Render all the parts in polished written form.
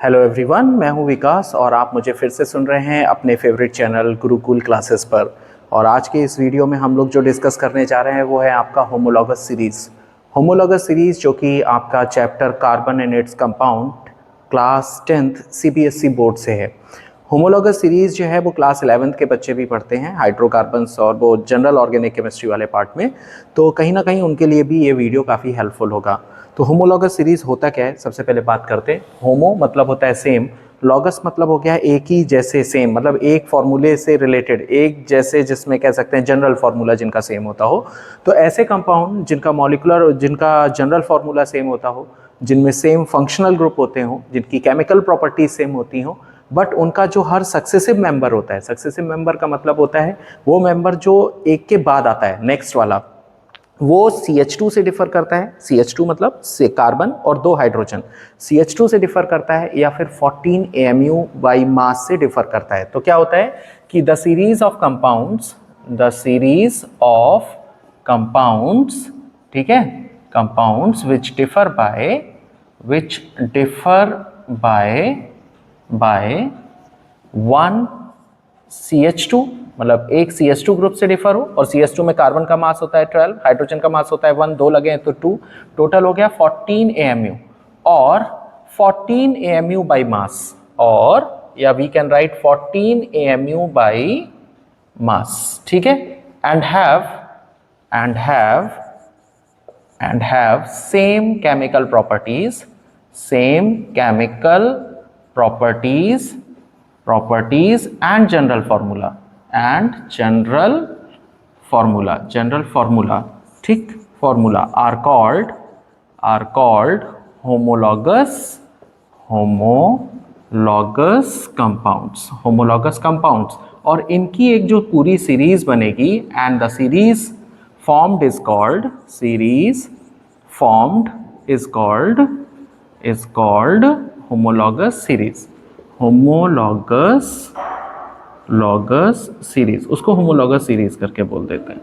Hello everyone, मैं हूं विकास और आप मुझे फिर से सुन रहे हैं अपने फेवरेट चैनल गुरुकुल क्लासेस पर। और आज के इस वीडियो में हम लोग जो डिस्कस करने जा रहे हैं वो है आपका होमोलॉगस सीरीज़। होमोलॉगस सीरीज़ जो कि आपका chapter carbon and its compound class 10th CBSE board से है। होमोलॉगस सीरीज़ जो है वो क्लास 11th के बच्चे भी पढ़ते हैं, हाइड्रोकार्बन्स और वो जनरल ऑर्गेनिक केमिस्ट्री वाले पार्ट में, तो कहीं ना कहीं उनके लिए भी ये वीडियो काफ़ी हेल्पफुल होगा। तो होमोलॉगस सीरीज़ होता क्या है, सबसे पहले बात करते हैं। होमो मतलब होता है सेम, लॉगस मतलब हो गया एक ही जैसे, सेम मतलब एक फॉर्मूले से रिलेटेड, एक जैसे, जिसमें कह सकते हैं जनरल फार्मूला जिनका सेम होता हो। तो ऐसे कंपाउंड जिनका मॉलिक्यूलर, जिनका जनरल फार्मूला सेम होता हो, जिनमें सेम फंक्शनल ग्रुप होते हों, जिनकी केमिकल प्रॉपर्टीज सेम होती हों, बट उनका जो हर सक्सेसिव मेंबर होता है, सक्सेसिव मेंबर का मतलब होता है वो मेंबर जो एक के बाद आता है नेक्स्ट वाला, वो CH2 से डिफर करता है। CH2 मतलब से कार्बन और 2 हाइड्रोजन, CH2 से डिफर करता है या फिर 14 AMU बाई मास से डिफर करता है। तो क्या होता है कि द सीरीज ऑफ कंपाउंड्स, ठीक है, compounds which differ by 1 CH2, मतलब एक CH2 ग्रुप से डिफर हो, और CH2 में कार्बन का मास होता है 12, हाइड्रोजन का मास होता है 1, 2 लगे हैं तो 2, टोटल हो गया 14 AMU, और 14 AMU बाई मास, और या we can write 14 AMU by mass, ठीक है, and have same chemical properties and general formula, ठीक, formula are called homologous compounds, और इनकी एक जो पूरी सीरीज बनेगी, and the series formed is called homologous series। उसको होमोलॉगस सीरीज करके बोल देते हैं।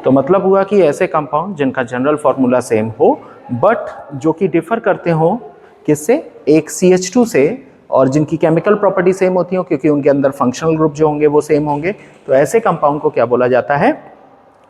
तो मतलब हुआ कि ऐसे कंपाउंड जिनका जनरल फार्मूला सेम हो, बट जो कि डिफर करते हो किससे, एक CH2 से, और जिनकी केमिकल प्रॉपर्टी सेम होती हो क्योंकि उनके अंदर फंक्शनल ग्रुप जो होंगे वो सेम होंगे। तो ऐसे कंपाउंड को क्या बोला जाता है,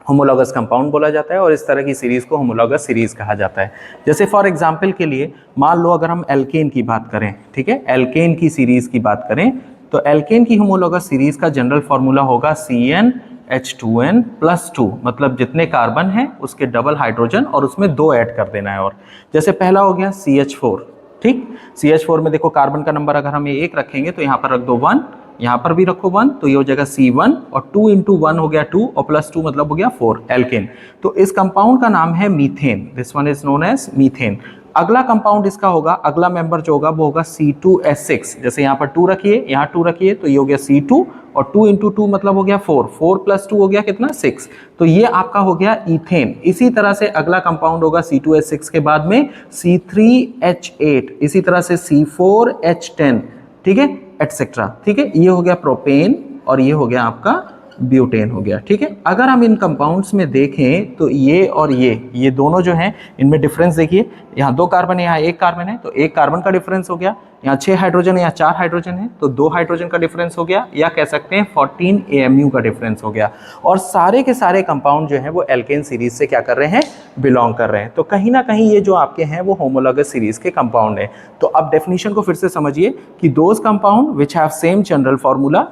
होमोलॉगस कंपाउंड बोला जाता है, और इस तरह की सीरीज को होमोलॉगस सीरीज कहा जाता है। जैसे फॉर एग्जांपल के लिए मान लो अगर हम एल्केन की बात करें, ठीक है, एल्केन की सीरीज की बात करें, तो एल्केन की होमोलॉगस सीरीज का जनरल फार्मूला होगा CnH2n+2, मतलब जितने कार्बन हैं उसके डबल हाइड्रोजन और उसमें 2 ऐड कर देना है। और जैसे पहला हो गया CH4, ठीक, CH4 में देखो कार्बन का नंबर अगर हम ये 1 रखेंगे तो यहाँ पर रख दो 1, यहाँ पर भी रखो 1, तो ये हो जाएगा C1, और 2 × 1 हो गया 2, और +2 मतलब हो गया 4, एल्केन। तो इस कंपाउंड का नाम है methane, this one is known as methane. अगला कंपाउंड इसका होगा, अगला मेंबर जो होगा वो होगा C2H6, जैसे यहाँ पर 2 रखिए, यहाँ 2 रखिए, तो ये हो गया C2, और 2 × 2 मतलब हो गया 4, 4 + 2 हो गया कितना, 6, तो ये आपका हो गया इथेन। इसी तरह से अगला कंपाउंड होगा C2H6 के बाद में C3H8, इसी तरह से C4H10, ठीक है, एटसेट्रा, ठीक है, ये हो गया प्रोपेन, और ये हो गया आपका ब्यूटेन हो गया, ठीक है। अगर हम इन कंपाउंड्स में देखें तो ये और ये दोनों जो हैं इनमें डिफरेंस देखिए, यहाँ 2 कार्बन है, यहाँ 1 कार्बन है, तो 1 कार्बन का डिफरेंस हो गया, यहाँ 6 हाइड्रोजन है, यहाँ 4 हाइड्रोजन है, तो 2 हाइड्रोजन का डिफरेंस हो गया, या कह सकते हैं 14 AMU का डिफरेंस हो गया। और सारे के सारे कंपाउंड जो हैं वो एल्केन सीरीज से क्या कर रहे हैं, बिलोंग कर रहे हैं। तो कहीं ना कहीं ये जो आपके हैं वो होमोलॉगस सीरीज के कंपाउंड है। तो अब डेफिनेशन को फिर से समझिए कि those compound which have same general formula,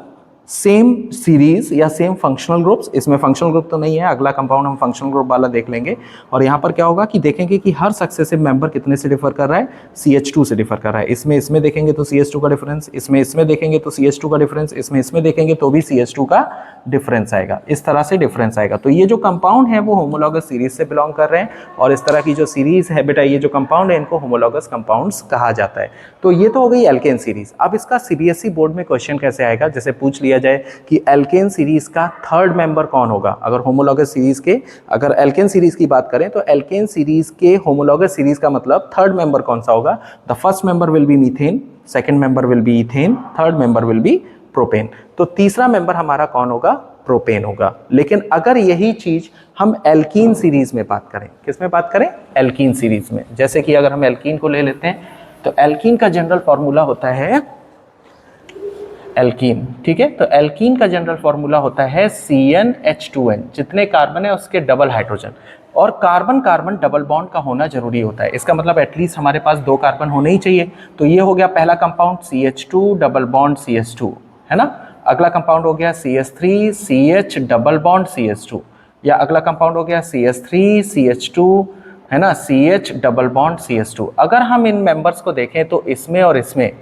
same series या सेम फंक्शनल ग्रुप्स, इसमें फंक्शनल ग्रुप तो नहीं है, अगला कंपाउंड हम फंक्शनल ग्रुप वाला देख लेंगे। और यहाँ पर क्या होगा कि देखेंगे कि हर सक्सेसिव मेंबर कितने से डिफर कर रहा है, CH2 से डिफर कर रहा है। इसमें देखेंगे तो CH2 का डिफरेंस, इसमें देखेंगे तो CH2 का डिफरेंस, इसमें देखेंगे तो भी CH2 का डिफरेंस आएगा, इस तरह से डिफरेंस आएगा। तो ये जो कंपाउंड है वो होमोलॉगस सीरीज से बिलोंग कर रहे हैं, और इस तरह की जो सीरीज है बेटा, ये जो कंपाउंड है इनको होमोलॉगस कंपाउंड्स कहा जाता है। तो ये तो हो गई एल्केन सीरीज। अब इसका CBSE बोर्ड में क्वेश्चन कैसे आएगा, जैसे पूछ लिया जाए कि एल्केन सीरीज का थर्ड मेंबर कौन होगा। अगर होमोलॉगस सीरीज के, अगर एल्केन सीरीज की बात करें तो एल्केन सीरीज के होमोलॉगस सीरीज का मतलब थर्ड मेंबर कौन सा होगा, the first member will be methane, second member will be ethane, third member will be propane. तो तीसरा मेंबर हमारा कौन होगा, प्रोपेन होगा। लेकिन अगर यही चीज हम एल्कीन सीरीज में बात करें, किस में बात करें, एल्कीन सीरीज में, जैसे कि अगर हम एल्कीन को ले लेते हैं, तो एल्कीन का जनरल फॉर्मूला होता है एल्कीन, ठीक है। तो एल्कीन का जनरल फॉर्मूला होता है CnH2n, जितने कार्बन है उसके डबल हाइड्रोजन, और कार्बन कार्बन डबल बॉन्ड का होना जरूरी होता है। इसका मतलब एटलीस्ट हमारे पास 2 कार्बन होने ही चाहिए। तो ये हो गया पहला compound CH2 double bond CH2, है ना। अगला कंपाउंड हो गया CH3 CH double bond CH2, या अगला कंपाउंड हो गया CH3 CH2, है ना, CH डबल बॉन्ड CH2। अगर हम इन मेंबर्स को देखें तो इसमें और इसमें,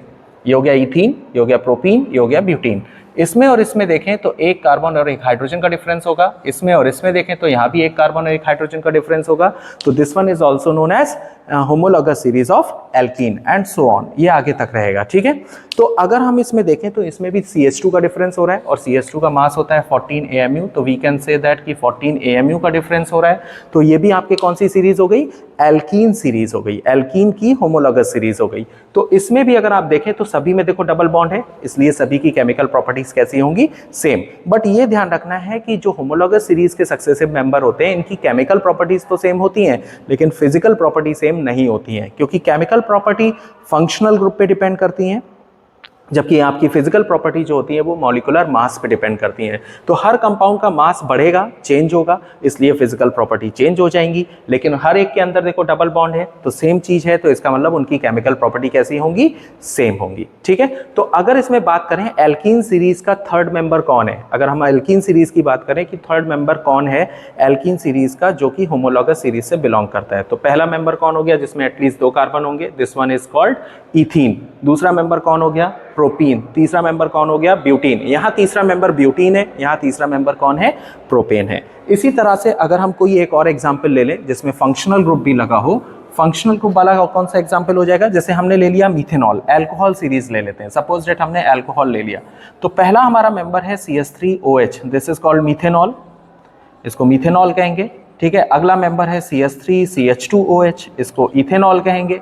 ये हो गया इथीन, ये हो गया प्रोपीन, ये हो गया ब्यूटीन। इसमें और इसमें देखें तो एक कार्बन और एक हाइड्रोजन का डिफरेंस होगा। इसमें और इसमें देखें तो यहाँ भी एक कार्बन और एक हाइड्रोजन का डिफरेंस होगा। तो this one is also known as homologous series of alkene and so on, ये आगे तक रहेगा, ठीक है। तो अगर हम इसमें देखें तो इसमें भी CH2 का डिफरेंस हो रहा है, और CH2 का मास होता है 14 AMU। तो वी कैन से दैट कि 14 AMU का डिफरेंस हो रहा है। तो ये भी आपके कौन सी सीरीज हो गई, एल्कीन सीरीज हो गई, एल्कीन की होमोलॉगस सीरीज हो गई। तो इसमें भी अगर आप देखें तो सभी में देखो डबल बॉन्ड है, इसलिए सभी की केमिकल प्रॉपर्टीज कैसी होंगी, सेम। बट ये ध्यान रखना है कि जो होमोलॉगस सीरीज के सक्सेसिव मेंबर होते हैं इनकी केमिकल प्रॉपर्टीज तो सेम होती हैं, लेकिन फिजिकल प्रॉपर्टी सेम नहीं होती हैं, क्योंकि केमिकल प्रॉपर्टी फंक्शनल ग्रुप पे डिपेंड करती हैं, जबकि आपकी फिजिकल प्रॉपर्टी जो होती है वो मॉलिक्यूलर मास पे डिपेंड करती हैं। तो हर कंपाउंड का मास बढ़ेगा, चेंज होगा, इसलिए फिजिकल प्रॉपर्टी चेंज हो जाएंगी। लेकिन हर एक के अंदर देखो डबल बॉन्ड है, तो सेम चीज है, तो इसका मतलब उनकी केमिकल प्रॉपर्टी कैसी होंगी, सेम होंगी, ठीक है। तो अगर इसमें बात करें एल्कीन सीरीज का थर्ड मेंबर कौन है, अगर हम एल्कीन सीरीज की बात करें कि थर्ड मेंबर कौन है एल्कीन सीरीज का जो कि होमोलॉगस सीरीज से बिलोंग करता है, तो पहला मेंबर कौन हो गया जिसमें एटलीस्ट 2 कार्बन होंगे, this one is called ethene. दूसरा मेंबर कौन हो गया, प्रोपीन। तीसरा मेंबर कौन हो गया, ब्यूटीन। यहाँ तीसरा मेंबर ब्यूटीन है, यहाँ तीसरा मेंबर कौन है, प्रोपेन है। इसी तरह से अगर हम कोई एक और एग्जांपल ले लें जिसमें फंक्शनल ग्रुप भी लगा हो, फंक्शनल ग्रुप वाला कौन सा एग्जांपल हो जाएगा, जैसे हमने ले लिया मिथेनॉल, अल्कोहल सीरीज ले लेते हैं। सपोज दैट हमने अल्कोहल ले लिया, तो पहला हमारा मेंबर है CH3OH, this is called methanol, इसको मिथेनॉल कहेंगे, ठीक है। अगला मेंबर है CH3CH2OH, इसको इथेनॉल कहेंगे,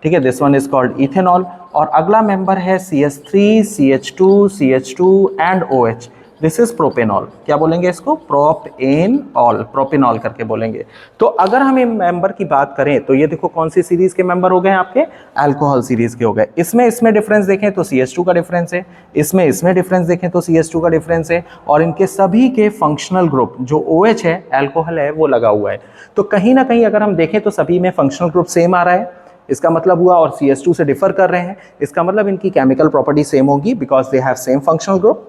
ठीक है, this one is called ethanol. और अगला मेंबर है CH3CH2CH2 and OH, this is propanol. क्या बोलेंगे इसको, प्रोपेनॉल, प्रोपेनॉल करके बोलेंगे। तो अगर हम इन मेंबर की बात करें तो ये देखो कौन सी सीरीज के मेंबर हो गए आपके, अल्कोहल सीरीज के हो गए। इसमें डिफरेंस देखें तो CH2 का डिफरेंस है, इसमें डिफरेंस देखें तो CH2 का डिफरेंस है, और इनके सभी के फंक्शनल ग्रुप जो OH है, अल्कोहल है, वो लगा हुआ है। तो कहीं ना कहीं अगर हम देखें तो सभी में फंक्शनल ग्रुप सेम आ रहा है, इसका मतलब हुआ, और CH2 से डिफर कर रहे हैं, इसका मतलब इनकी केमिकल प्रॉपर्टी सेम होगी because they have same functional group,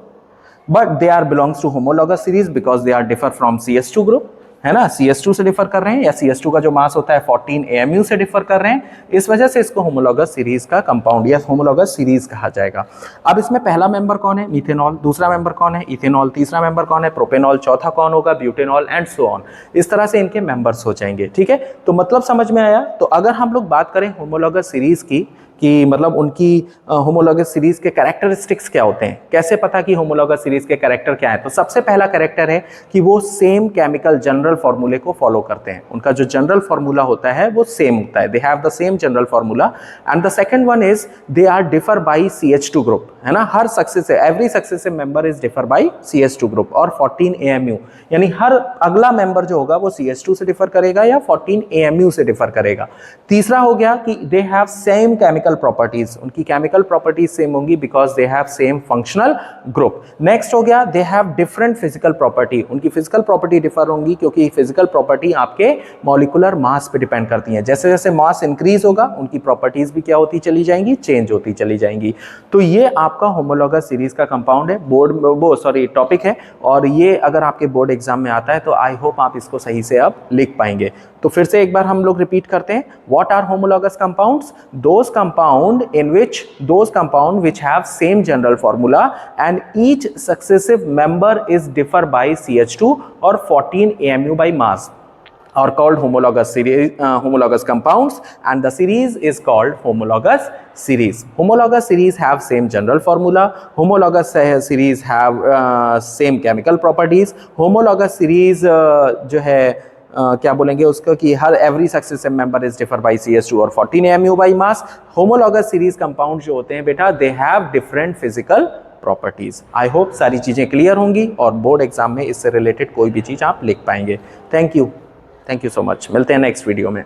but they are belongs to homologous series because they are differ from CH2 group, है ना। CH2 से डिफर कर रहे हैं, या CH2 का जो मास होता है 14 AMU से डिफर कर रहे हैं, इस वजह से इसको होमोलॉगस सीरीज का कंपाउंड या होमोलॉगस सीरीज कहा जाएगा। अब इसमें पहला मेंबर कौन है, मिथेनॉल। दूसरा मेंबर कौन है, इथेनॉल। तीसरा मेंबर कौन है, प्रोपेनॉल। चौथा कौन होगा, ब्यूटेनॉल, एंड सो ऑन। इस तरह से इनके मेंबर्स हो जाएंगे, ठीक है। तो मतलब समझ में आया। तो अगर हम लोग बात करें होमोलॉगस सीरीज की, कि मतलब उनकी होमोलॉगस सीरीज के कैरेक्टरिस्टिक्स क्या होते हैं, कैसे पता कि होमोलॉगस सीरीज के कैरेक्टर क्या है, तो सबसे पहला कैरेक्टर है कि वो सेम केमिकल जनरल फॉर्मूले को फॉलो करते हैं। उनका जो जनरल फॉर्मूला होता है वो सेम होता है, they have the same general formula. And the second one is they are differ by CH2 group, है ना। हर successive, every successive member is differ by CH2 group और 14 AMU, यानी हर अगला मेंबर जो होगा वो CH2 से डिफर करेगा या 14 AMU से डिफर करेगा। तीसरा हो गया कि दे हैव सेम केमिकल प्रॉपर्टीज, उनकी केमिकल प्रॉपर्टीज सेम होंगी because they have same functional group. Next हो गया दे हैव डिफरेंट फिजिकल प्रॉपर्टी, उनकी फिजिकल प्रॉपर्टी डिफर होंगी क्योंकि फिजिकल प्रॉपर्टी आपके मॉलिक्यूलर मास पे डिपेंड करती है। जैसे जैसे मास इंक्रीज होगा उनकी प्रॉपर्टीज भी क्या होती चली जाएंगी, चेंज होती चली जाएंगी। तो ये आपका होमोलॉगस सीरीज का कंपाउंड है, टॉपिक है, और ये अगर आपके बोर्ड एग्जाम में आता है तो आई होप आप इसको सही से अब लिख पाएंगे। तो फिर से एक बार हम लोग रिपीट करते हैं, what are homologous compounds, those compound which have same general formula and each successive member is differ by CH2 or 14 AMU by mass are called homologous compounds, and the series is called homologous series. Homologous series have same general formula, homologous series have same chemical properties, homologous series जो है क्या बोलेंगे उसको कि हर every successive member is differ by CH2 और 14 AMU by mass. Homologous series compound जो होते हैं बेटा they have different physical properties. I hope सारी चीजें क्लियर होंगी और बोर्ड एग्जाम में इससे रिलेटेड कोई भी चीज आप लिख पाएंगे। थैंक यू सो मच, मिलते हैं नेक्स्ट वीडियो में।